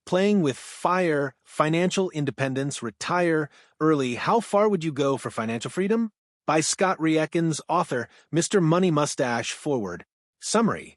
Playing with Fire, Financial Independence, Retire Early. How far would you go for financial freedom? By Scott Rieckens, author, Mr. Money Mustache, Foreword. Summary.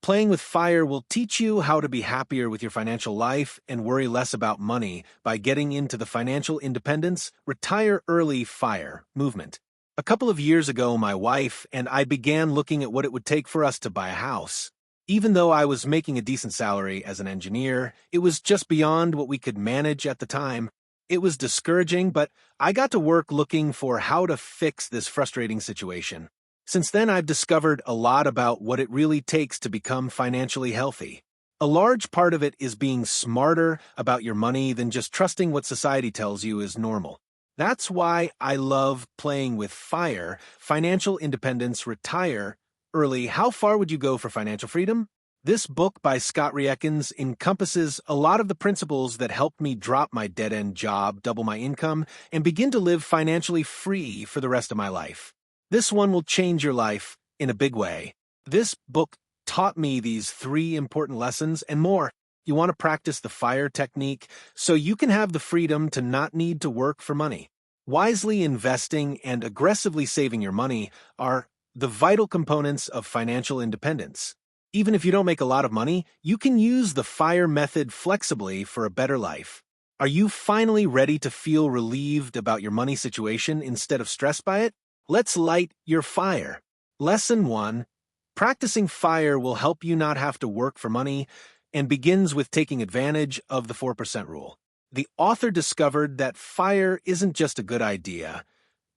Playing with Fire will teach you how to be happier with your financial life and worry less about money by getting into the Financial Independence, Retire Early Fire movement. A couple of years ago, my wife and I began looking at what it would take for us to buy a house. Even though I was making a decent salary as an engineer, it was just beyond what we could manage at the time. It was discouraging, but I got to work looking for how to fix this frustrating situation. Since then, I've discovered a lot about what it really takes to become financially healthy. A large part of it is being smarter about your money than just trusting what society tells you is normal. That's why I love Playing with Fire, Financial Independence, Retire Early. How far would you go for financial freedom? This book by Scott Rieckens encompasses a lot of the principles that helped me drop my dead-end job, double my income, and begin to live financially free for the rest of my life. This one will change your life in a big way. This book taught me these 3 important lessons and more. You want to practice the FIRE technique so you can have the freedom to not need to work for money. Wisely investing and aggressively saving your money are the vital components of financial independence. Even if you don't make a lot of money, you can use the FIRE method flexibly for a better life. Are you finally ready to feel relieved about your money situation instead of stressed by it? Let's light your fire. Lesson 1. Practicing FIRE will help you not have to work for money and begins with taking advantage of the 4% rule. The author discovered that FIRE isn't just a good idea,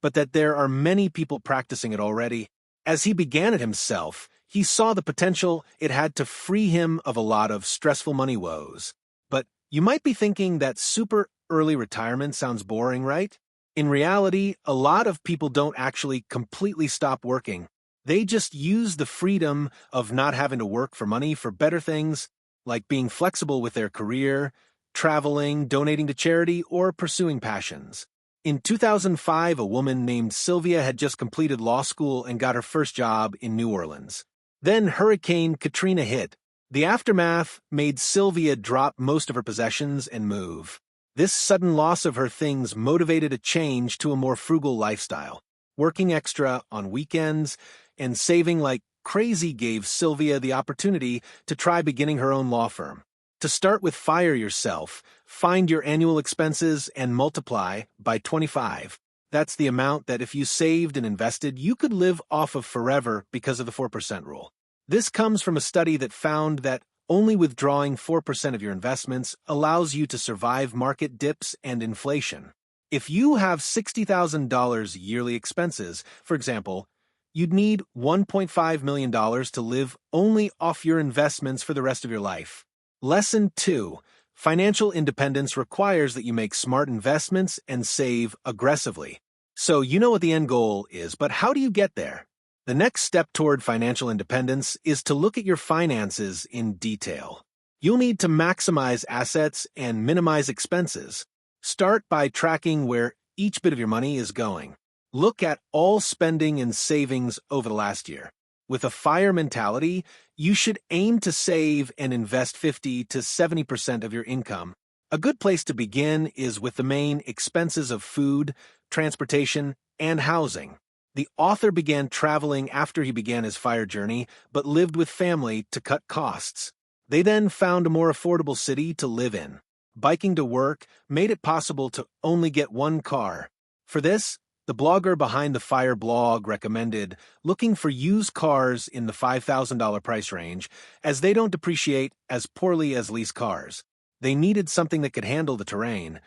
but that there are many people practicing it already. As he began it himself, he saw the potential it had to free him of a lot of stressful money woes. But you might be thinking that super early retirement sounds boring, right? In reality, a lot of people don't actually completely stop working. They just use the freedom of not having to work for money for better things, like being flexible with their career, traveling, donating to charity, or pursuing passions. In 2005, a woman named Sylvia had just completed law school and got her first job in New Orleans. Then Hurricane Katrina hit. The aftermath made Sylvia drop most of her possessions and move. This sudden loss of her things motivated a change to a more frugal lifestyle. Working extra on weekends and saving like crazy gave Sylvia the opportunity to try beginning her own law firm. To start with FIRE yourself, find your annual expenses and multiply by 25. That's the amount that if you saved and invested, you could live off of forever because of the 4% rule. This comes from a study that found that only withdrawing 4% of your investments allows you to survive market dips and inflation. If you have $60,000 yearly expenses, for example, you'd need $1.5 million to live only off your investments for the rest of your life. Lesson 2. Financial independence requires that you make smart investments and save aggressively. So you know what the end goal is, but how do you get there? The next step toward financial independence is to look at your finances in detail. You'll need to maximize assets and minimize expenses. Start by tracking where each bit of your money is going. Look at all spending and savings over the last year. With a FIRE mentality, you should aim to save and invest 50 to 70% of your income. A good place to begin is with the main expenses of food, transportation, and housing. The author began traveling after he began his FIRE journey, but lived with family to cut costs. They then found a more affordable city to live in. Biking to work made it possible to only get one car. For this, the blogger behind the FIRE blog recommended looking for used cars in the $5,000 price range, as they don't depreciate as poorly as leased cars. They needed something that could handle the terrain.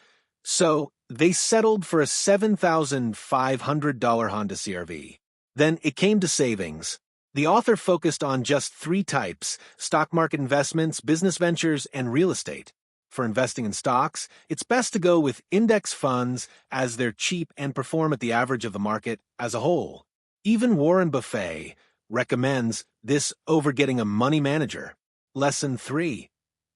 So they settled for a $7,500 Honda CR-V. Then it came to savings. The author focused on just 3 types: stock market investments, business ventures, and real estate. For investing in stocks, it's best to go with index funds as they're cheap and perform at the average of the market as a whole. Even Warren Buffett recommends this over getting a money manager. Lesson 3.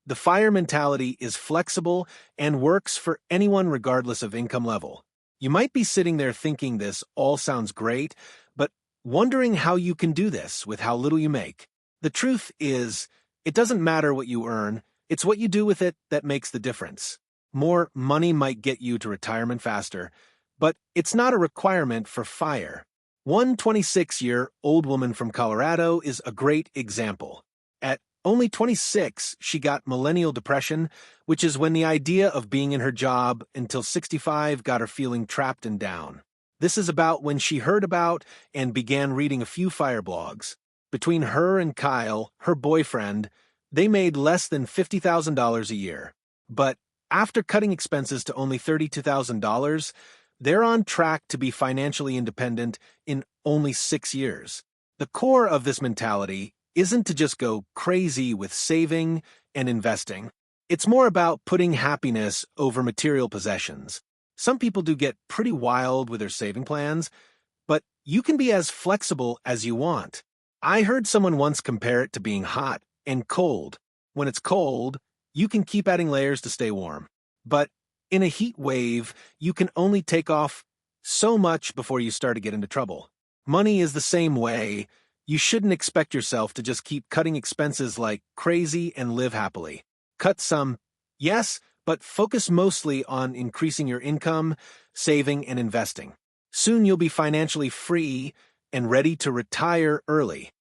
The FIRE mentality is flexible and works for anyone regardless of income level. You might be sitting there thinking this all sounds great, but wondering how you can do this with how little you make. The truth is, it doesn't matter what you earn. It's what you do with it that makes the difference. More money might get you to retirement faster, but it's not a requirement for FIRE. One 26-year-old woman from Colorado is a great example. At only 26, she got millennial depression, which is when the idea of being in her job until 65 got her feeling trapped and down. This is about when she heard about and began reading a few FIRE blogs. Between her and Kyle, her boyfriend, they made less than $50,000 a year. But after cutting expenses to only $32,000, they're on track to be financially independent in only 6 years. The core of this mentality isn't to just go crazy with saving and investing. It's more about putting happiness over material possessions. Some people do get pretty wild with their saving plans, but you can be as flexible as you want. I heard someone once compare it to being hot and cold. When it's cold, you can keep adding layers to stay warm. But in a heat wave, you can only take off so much before you start to get into trouble. Money is the same way. You shouldn't expect yourself to just keep cutting expenses like crazy and live happily. Cut some, yes, but focus mostly on increasing your income, saving, and investing. Soon you'll be financially free and ready to retire early.